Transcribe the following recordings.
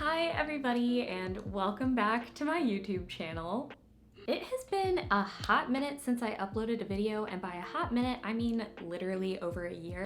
Hi everybody and welcome back to my YouTube channel. It has been a hot minute since I uploaded a video, and by a hot minute I mean literally over a year.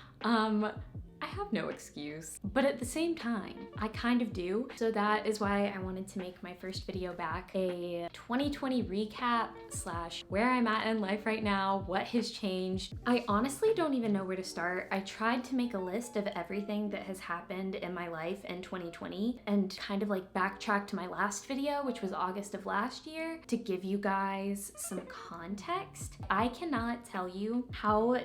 I have no excuse, but at the same time, I kind of do. So that is why I wanted to make my first video back a 2020 recap slash where I'm at in life right now, what has changed. I honestly don't even know where to start. I tried to make a list of everything that has happened in my life in 2020 and kind of like backtrack to my last video, which was August of last year, to give you guys some context. I cannot tell you how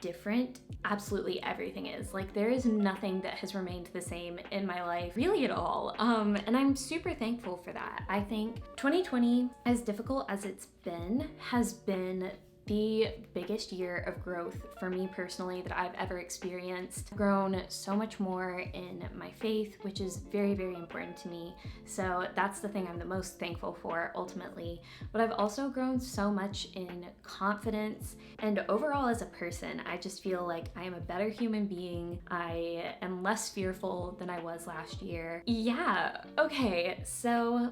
different absolutely everything is. Like, there is nothing that has remained the same in my life really at all, and I'm super thankful for that. I think 2020, as difficult as it's been, has been the biggest year of growth for me personally that I've ever experienced. I've grown so much more in my faith, which is very, very important to me. So that's the thing I'm the most thankful for ultimately. But I've also grown so much in confidence and overall as a person. I just feel like I am a better human being. I am less fearful than I was last year. Yeah, okay, so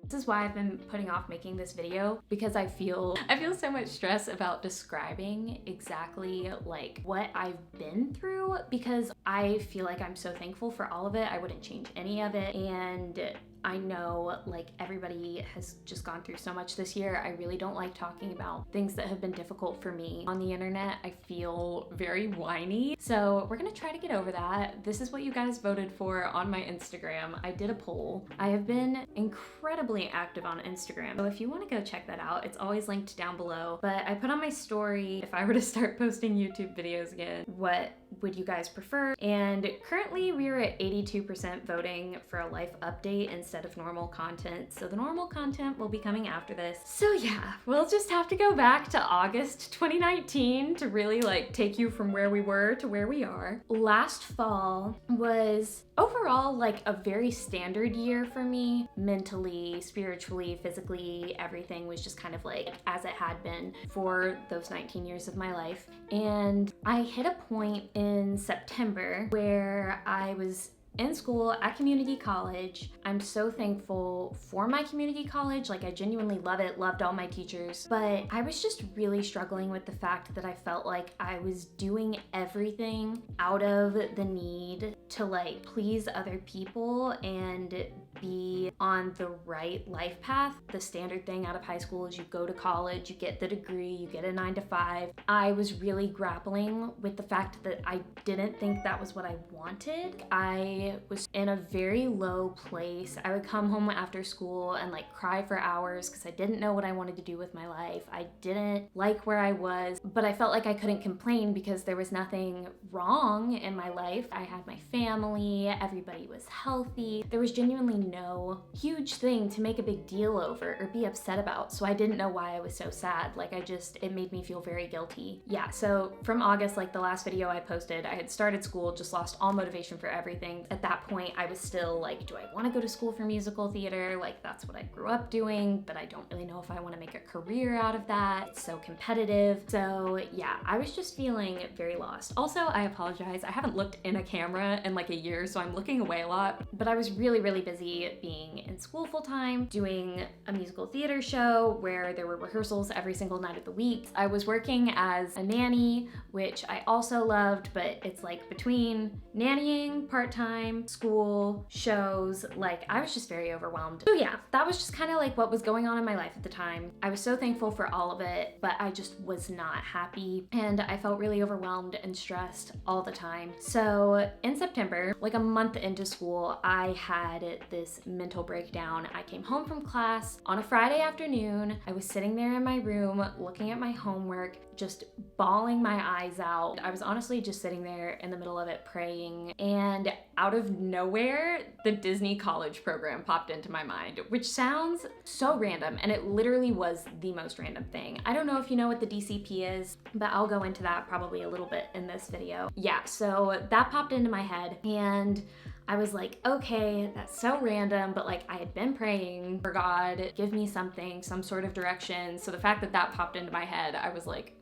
this is why I've been putting off making this video, because I feel so much stress about describing exactly like what I've been through, because I feel like I'm so thankful for all of it. I wouldn't change any of it, and I know like everybody has just gone through so much this year. I really don't like talking about things that have been difficult for me on the internet. I feel very whiny. So we're gonna try to get over that. This is what you guys voted for on my Instagram. I did a poll. I have been incredibly active on Instagram. So if you wanna go check that out, it's always linked down below. But I put on my story, if I were to start posting YouTube videos again, what would you guys prefer? And currently we're at 82% voting for a life update instead of normal content. So the normal content will be coming after this. So yeah, we'll just have to go back to August 2019 to really like take you from where we were to where we are. Last fall was overall like a very standard year for me. Mentally, spiritually, physically, everything was just kind of like as it had been for those 19 years of my life. And I hit a point in September where I was in school at community college. I'm so thankful for my community college. Like, I genuinely love it, loved all my teachers, but I was just really struggling with the fact that I felt like I was doing everything out of the need to like please other people and be on the right life path. The standard thing out of high school is you go to college, you get the degree, you get a 9-to-5. I was really grappling with the fact that I didn't think that was what I wanted. I was in a very low place. I would come home after school and like cry for hours because I didn't know what I wanted to do with my life. I didn't like where I was, but I felt like I couldn't complain because there was nothing wrong in my life. I had my family, everybody was healthy. There was genuinely no huge thing to make a big deal over or be upset about. So I didn't know why I was so sad. Like, it made me feel very guilty. Yeah, so from August, like the last video I posted, I had started school, just lost all motivation for everything. At that point, I was still like, do I want to go to school for musical theater? Like, that's what I grew up doing, but I don't really know if I want to make a career out of that. It's so competitive. So yeah, I was just feeling very lost. Also, I apologize. I haven't looked in a camera in like a year, so I'm looking away a lot, but I was really, really busy being in school full time, doing a musical theater show where there were rehearsals every single night of the week. I was working as a nanny, which I also loved, but it's like between nannying, part-time, school, shows, like I was just very overwhelmed. So yeah, that was just kind of like what was going on in my life at the time. I was so thankful for all of it, but I just was not happy and I felt really overwhelmed and stressed all the time. So in September, like a month into school, I had this mental breakdown. I came home from class on a Friday afternoon. I was sitting there in my room looking at my homework, just bawling my eyes out. I was honestly just sitting there in the middle of it praying, and out of nowhere, the Disney college program popped into my mind, which sounds so random, and it literally was the most random thing. I don't know if you know what the DCP is, but I'll go into that probably a little bit in this video. Yeah, so that popped into my head, and I was like, okay, that's so random, but like I had been praying for God, give me something, some sort of direction. So the fact that that popped into my head, I was like,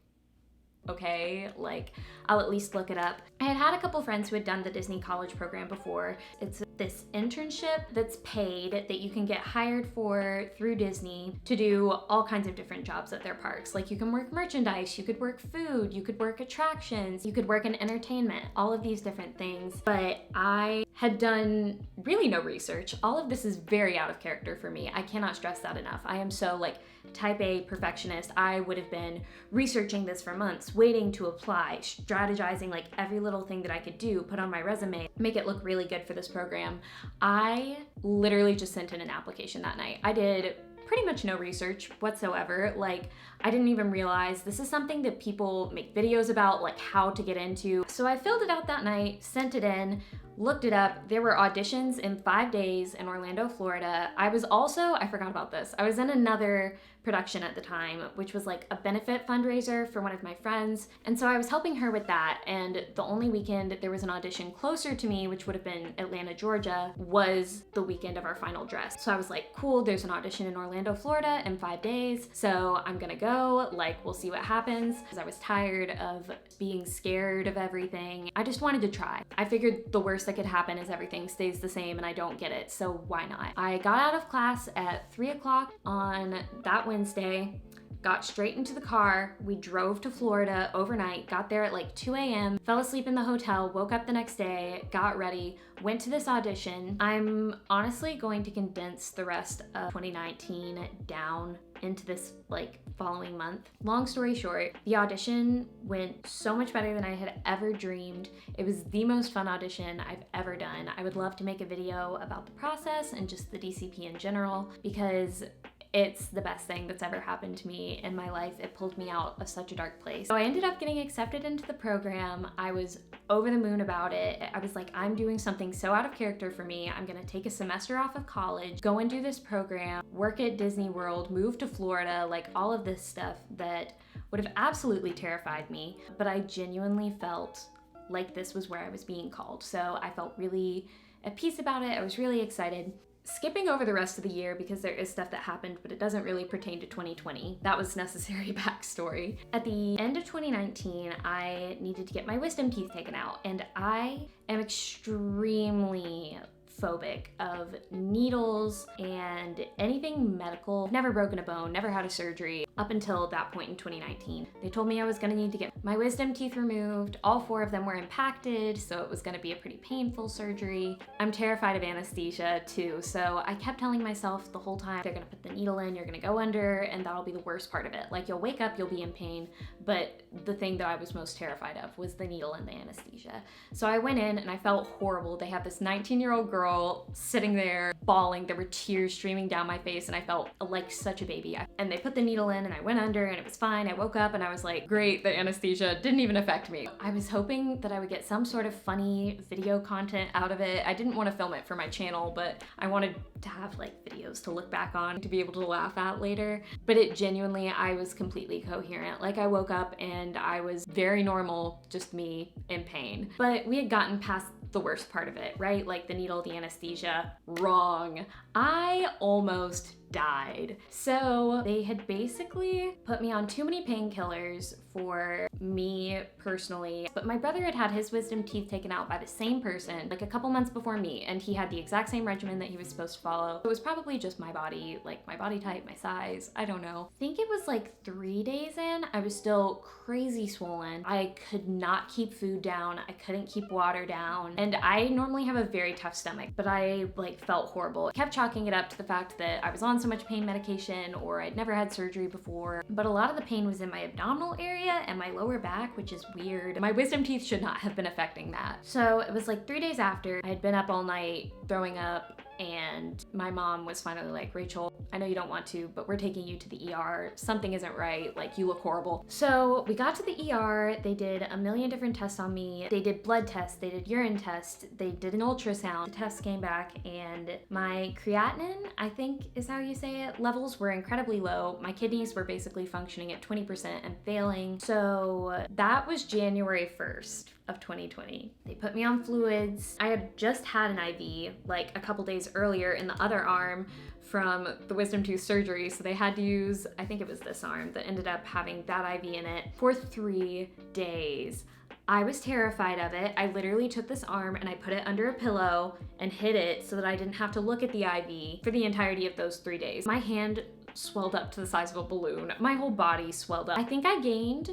okay? Like, I'll at least look it up. I had a couple friends who had done the Disney College program before. It's this internship that's paid that you can get hired for through Disney to do all kinds of different jobs at their parks. Like, you can work merchandise, you could work food, you could work attractions, you could work in entertainment, all of these different things. But I had done really no research. All of this is very out of character for me. I cannot stress that enough. I am so like type A perfectionist. I would have been researching this for months, waiting to apply, strategizing like every little thing that I could do, put on my resume, make it look really good for this program. I literally just sent in an application that night. I did pretty much no research whatsoever. Like, I didn't even realize this is something that people make videos about, like how to get into. So I filled it out that night, sent it in, looked it up. There were auditions in 5 days in Orlando, Florida. I was also, I forgot about this, I was in another production at the time, which was like a benefit fundraiser for one of my friends. And so I was helping her with that. And the only weekend there was an audition closer to me, which would have been Atlanta, Georgia, was the weekend of our final dress. So I was like, cool, there's an audition in Orlando, Florida in 5 days. So I'm gonna go, like, we'll see what happens. Because I was tired of being scared of everything. I just wanted to try. I figured the worst that could happen is everything stays the same and I don't get it. So why not? I got out of class at 3 o'clock on that Wednesday, got straight into the car. We drove to Florida overnight, got there at like 2 a.m., fell asleep in the hotel, woke up the next day, got ready, went to this audition. I'm honestly going to condense the rest of 2019 down into this like following month. Long story short, the audition went so much better than I had ever dreamed. It was the most fun audition I've ever done. I would love to make a video about the process and just the DCP in general, because it's the best thing that's ever happened to me in my life. It pulled me out of such a dark place. So I ended up getting accepted into the program. I was over the moon about it. I was like, I'm doing something so out of character for me. I'm gonna take a semester off of college, go and do this program, work at Disney World, move to Florida, like all of this stuff that would have absolutely terrified me. But I genuinely felt like this was where I was being called. So I felt really at peace about it. I was really excited. Skipping over the rest of the year because there is stuff that happened, but it doesn't really pertain to 2020. That was necessary backstory. At the end of 2019, I needed to get my wisdom teeth taken out, and I am extremely phobic of needles and anything medical. Never broken a bone, never had a surgery up until that point in 2019. They told me I was gonna need to get my wisdom teeth removed. All 4 of them were impacted, so it was gonna be a pretty painful surgery. I'm terrified of anesthesia too, so I kept telling myself the whole time, they're gonna put the needle in, you're gonna go under, and that'll be the worst part of it. Like, you'll wake up, you'll be in pain, but the thing that I was most terrified of was the needle and the anesthesia. So I went in and I felt horrible. They had this 19-year-old girl sitting there bawling. There were tears streaming down my face and I felt like such a baby. And they put the needle in and I went under and it was fine. I woke up and I was like, great, the anesthesia didn't even affect me. I was hoping that I would get some sort of funny video content out of it. I didn't want to film it for my channel, but I wanted to have like videos to look back on to be able to laugh at later. But it genuinely, I was completely coherent. Like, I woke up and I was very normal, just me in pain. But we had gotten past the worst part of it, right? Like the needle, the anesthesia. Wrong. I almost died. So they had basically put me on too many painkillers for me personally, but my brother had had his wisdom teeth taken out by the same person like a couple months before me, and he had the exact same regimen that he was supposed to follow. It was probably just my body, like my body type, my size, I don't know. I think it was like 3 days in, I was still crazy swollen. I could not keep food down. I couldn't keep water down. And I normally have a very tough stomach, but I like felt horrible. I kept chalking it up to the fact that I was on so much pain medication or I'd never had surgery before. But a lot of the pain was in my abdominal area and my lower back, which is weird. My wisdom teeth should not have been affecting that. So it was like 3 days after. I had been up all night throwing up, and my mom was finally like, Rachel, I know you don't want to, but we're taking you to the ER. Something isn't right. Like, you look horrible. So we got to the ER. They did a million different tests on me. They did blood tests. They did urine tests. They did an ultrasound. The tests came back and my creatinine, I think is how you say it, levels were incredibly low. My kidneys were basically functioning at 20% and failing. So that was January 1st. of 2020. They put me on fluids. I had just had an IV like a couple days earlier in the other arm from the wisdom tooth surgery, so they had to use, I think it was this arm that ended up having that IV in it for 3 days. I was terrified of it. I literally took this arm and I put it under a pillow and hid it so that I didn't have to look at the IV for the entirety of those 3 days. My hand swelled up to the size of a balloon. My whole body swelled up. I think I gained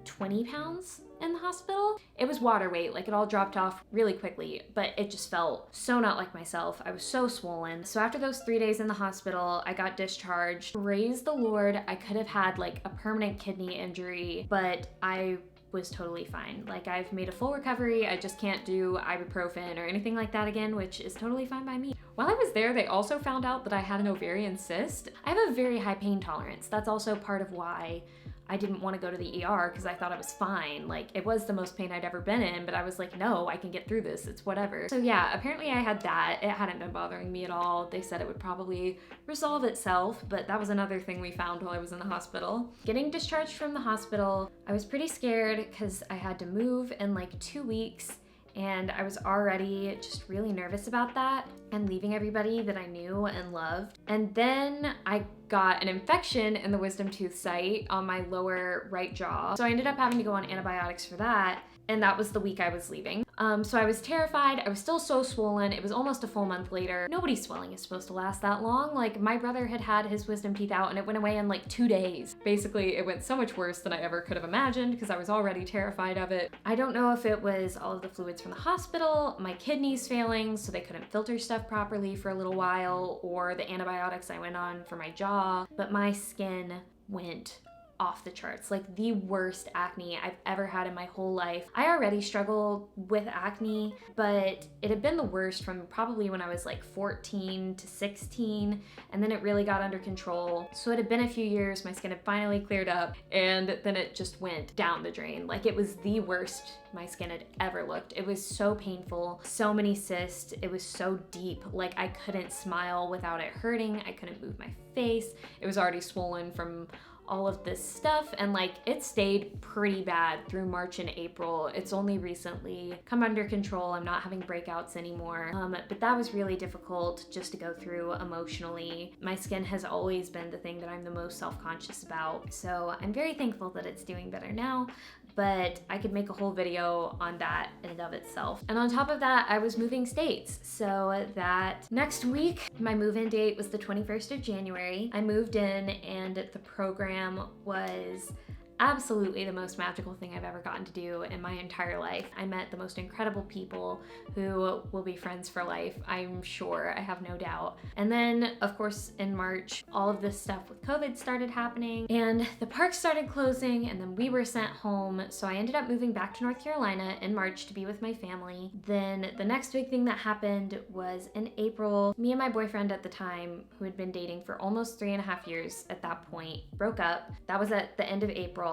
20 pounds in the hospital. It was water weight, like it all dropped off really quickly, but it just felt so not like myself. I was so swollen. So after those 3 days in the hospital, I got discharged. Praise the Lord, I could have had like a permanent kidney injury, but I was totally fine. Like I've made a full recovery. I just can't do ibuprofen or anything like that again, which is totally fine by me. While I was there, they also found out that I had an ovarian cyst. I have a very high pain tolerance. That's also part of why I didn't want to go to the ER, because I thought I was fine. Like it was the most pain I'd ever been in, but I was like, no, I can get through this. It's whatever. So yeah, apparently I had that. It hadn't been bothering me at all. They said it would probably resolve itself, but that was another thing we found while I was in the hospital. Getting discharged from the hospital, I was pretty scared because I had to move in like 2 weeks. And I was already just really nervous about that and leaving everybody that I knew and loved. And then I got an infection in the wisdom tooth site on my lower right jaw. So I ended up having to go on antibiotics for that. And that was the week I was leaving. So I was terrified. I was still so swollen. It was almost a full month later. Nobody's swelling is supposed to last that long. Like my brother had had his wisdom teeth out and it went away in like 2 days. Basically, it went so much worse than I ever could have imagined because I was already terrified of it. I don't know if it was all of the fluids from the hospital, my kidneys failing so they couldn't filter stuff properly for a little while, or the antibiotics I went on for my jaw, but my skin went off the charts, like the worst acne I've ever had in my whole life. I already struggled with acne, but it had been the worst from probably when I was like 14 to 16, and then it really got under control. So it had been a few years, my skin had finally cleared up, and then it just went down the drain. Like it was the worst my skin had ever looked. It was so painful, so many cysts, it was so deep, like I couldn't smile without it hurting, I couldn't move my face, it was already swollen from all of this stuff, and like it stayed pretty bad through March and April. It's only recently come under control. I'm not having breakouts anymore, but that was really difficult just to go through emotionally. My skin has always been the thing that I'm the most self-conscious about, so I'm very thankful that it's doing better now, but I could make a whole video on that in and of itself. And on top of that, I was moving states. So that next week, my move-in date was the 21st of January. I moved in and the program was absolutely the most magical thing I've ever gotten to do in my entire life. I met the most incredible people who will be friends for life, I'm sure, I have no doubt. And then, of course, in March, all of this stuff with COVID started happening and the parks started closing, and then we were sent home. So I ended up moving back to North Carolina in March to be with my family. Then the next big thing that happened was in April, me and my boyfriend at the time, who had been dating for almost 3.5 years at that point, broke up. That was at the end of April.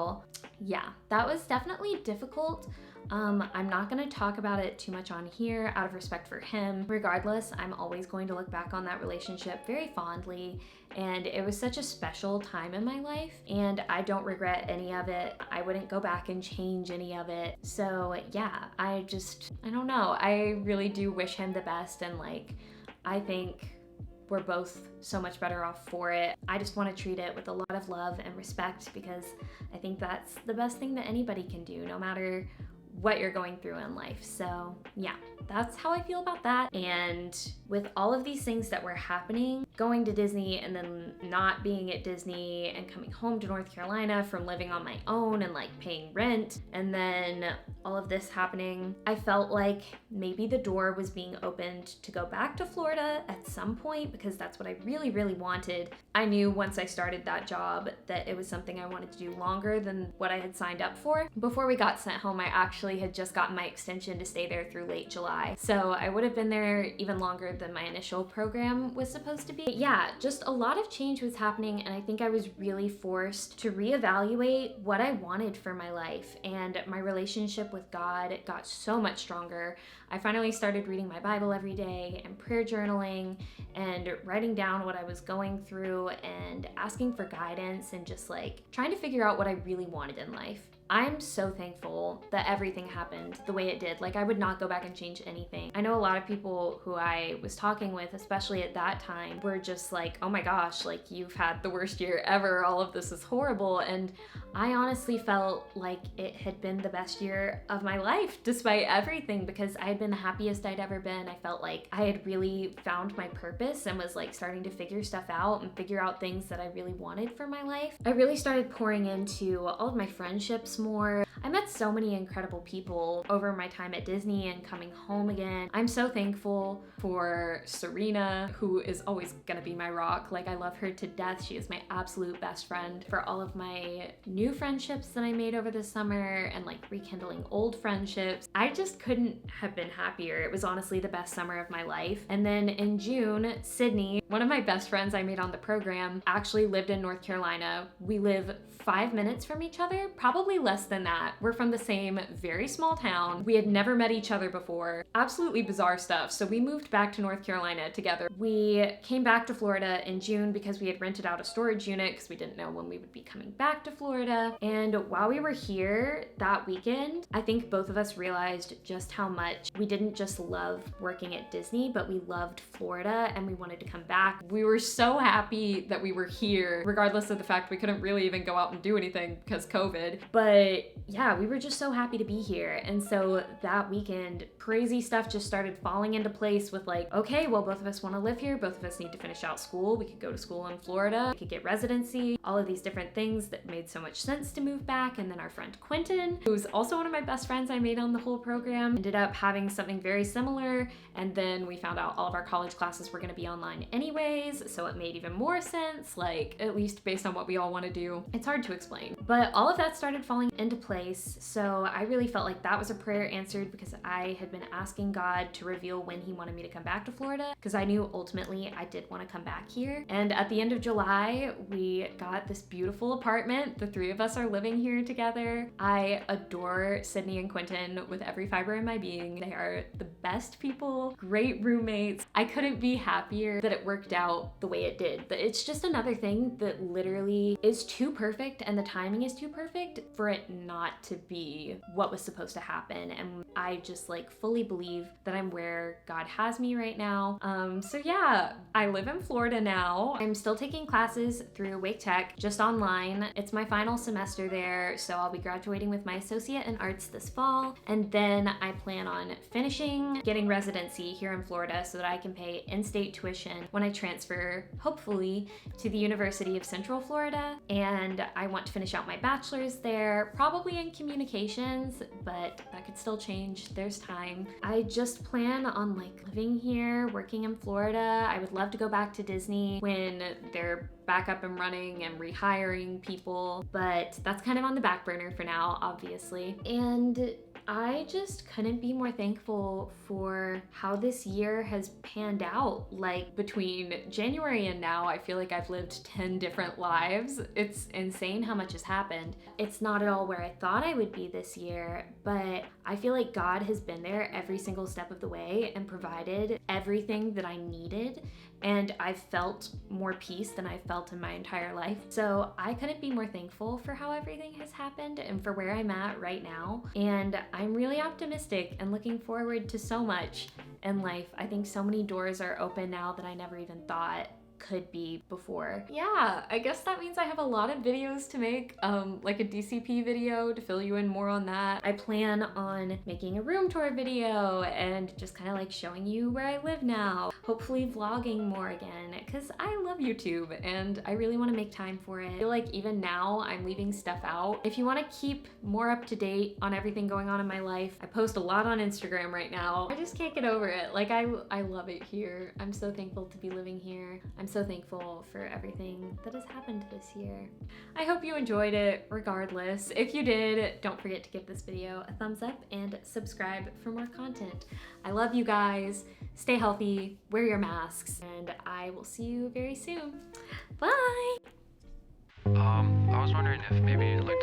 Yeah, that was definitely difficult. I'm not gonna talk about it too much on here out of respect for him. Regardless, I'm always going to look back on that relationship very fondly, and it was such a special time in my life, and I don't regret any of it. I wouldn't go back and change any of it. So yeah, I don't know. I really do wish him the best, and like, I think we're both so much better off for it. I just want to treat it with a lot of love and respect, because I think that's the best thing that anybody can do, no matter what you're going through in life. So yeah, that's how I feel about that. And with all of these things that were happening, going to Disney and then not being at Disney and coming home to North Carolina from living on my own and like paying rent, and then all of this happening, I felt like maybe the door was being opened to go back to Florida at some point, because that's what I really, really wanted. I knew once I started that job that it was something I wanted to do longer than what I had signed up for. Before we got sent home, I actually had just gotten my extension to stay there through late July. So I would have been there even longer than my initial program was supposed to be. But yeah, just a lot of change was happening, and I think I was really forced to reevaluate what I wanted for my life, and my relationship with God got so much stronger. I finally started reading my Bible every day and prayer journaling and writing down what I was going through and asking for guidance and just like trying to figure out what I really wanted in life. I'm so thankful that everything happened the way it did. Like, I would not go back and change anything. I know a lot of people who I was talking with, especially at that time, were just like, oh my gosh, like, you've had the worst year ever. All of this is horrible. And I honestly felt like it had been the best year of my life, despite everything, because I had been the happiest I'd ever been. I felt like I had really found my purpose and was like starting to figure stuff out and figure out things that I really wanted for my life. I really started pouring into all of my friendships more. I met so many incredible people over my time at Disney and coming home again. I'm so thankful for Serena, who is always gonna be my rock. Like, I love her to death. She is my absolute best friend. For all of my new friendships that I made over the summer and like rekindling old friendships, I just couldn't have been happier. It was honestly the best summer of my life. And then in June, Sydney, one of my best friends I made on the program, actually lived in North Carolina. We live 5 minutes from each other, probably less than that. We're from the same very small town. We had never met each other before. Absolutely bizarre stuff. So we moved back to North Carolina together. We came back to Florida in June because we had rented out a storage unit because we didn't know when we would be coming back to Florida. And while we were here that weekend, I think both of us realized just how much we didn't just love working at Disney, but we loved Florida and we wanted to come back. We were so happy that we were here, regardless of the fact we couldn't really even go out and do anything because COVID. But yeah, we were just so happy to be here. And so that weekend, crazy stuff just started falling into place with like, okay, well, both of us want to live here. Both of us need to finish out school. We could go to school in Florida. We could get residency. All of these different things that made so much sense to move back. And then our friend Quentin, who's also one of my best friends I made on the whole program, ended up having something very similar. And then we found out all of our college classes were going to be online anyways. So it made even more sense, like, at least based on what we all want to do. It's hard to explain. But all of that started falling into place. So I really felt like that was a prayer answered because I had been asking God to reveal when he wanted me to come back to Florida, because I knew ultimately I did want to come back here. And at the end of July, we got this beautiful apartment. The three of us are living here together. I adore Sydney and Quentin with every fiber in my being. They are the best people, great roommates. I couldn't be happier that it worked out the way it did. But it's just another thing that literally is too perfect, and the timing is too perfect for it not to be what was supposed to happen. And I just like fully believe that I'm where God has me right now. So yeah, I live in Florida now. I'm still taking classes through Wake Tech, just online. It's my final semester there, so I'll be graduating with my associate in arts this fall. And then I plan on finishing getting residency here in Florida so that I can pay in-state tuition when I transfer, hopefully, to the University of Central Florida. And I want to finish out my bachelor's there, probably in communications, but that could still change. There's time. I just plan on like living here, working in Florida. I would love to go back to Disney when they're back up and running and rehiring people, but that's kind of on the back burner for now, obviously. And I just couldn't be more thankful for how this year has panned out. Like, between January and now, I feel like I've lived 10 different lives. It's insane how much has happened. It's not at all where I thought I would be this year, but I feel like God has been there every single step of the way and provided everything that I needed. And I've felt more peace than I've felt in my entire life. So I couldn't be more thankful for how everything has happened and for where I'm at right now. And I'm really optimistic and looking forward to so much in life. I think so many doors are open now that I never even thought could be before. Yeah, I guess that means I have a lot of videos to make, like a DCP video to fill you in more on that. I plan on making a room tour video and just kind of like showing you where I live now. Hopefully vlogging more again, because I love YouTube and I really want to make time for it. I feel like even now I'm leaving stuff out. If you want to keep more up to date on everything going on in my life, I post a lot on Instagram right now. I just can't get over it. Like, I love it here. I'm so thankful to be living here. I'm so thankful for everything that has happened this year. I hope you enjoyed it regardless. If you did, don't forget to give this video a thumbs up and subscribe for more content. I love you guys. Stay healthy, wear your masks, and I will see you very soon. Bye! I was wondering if maybe like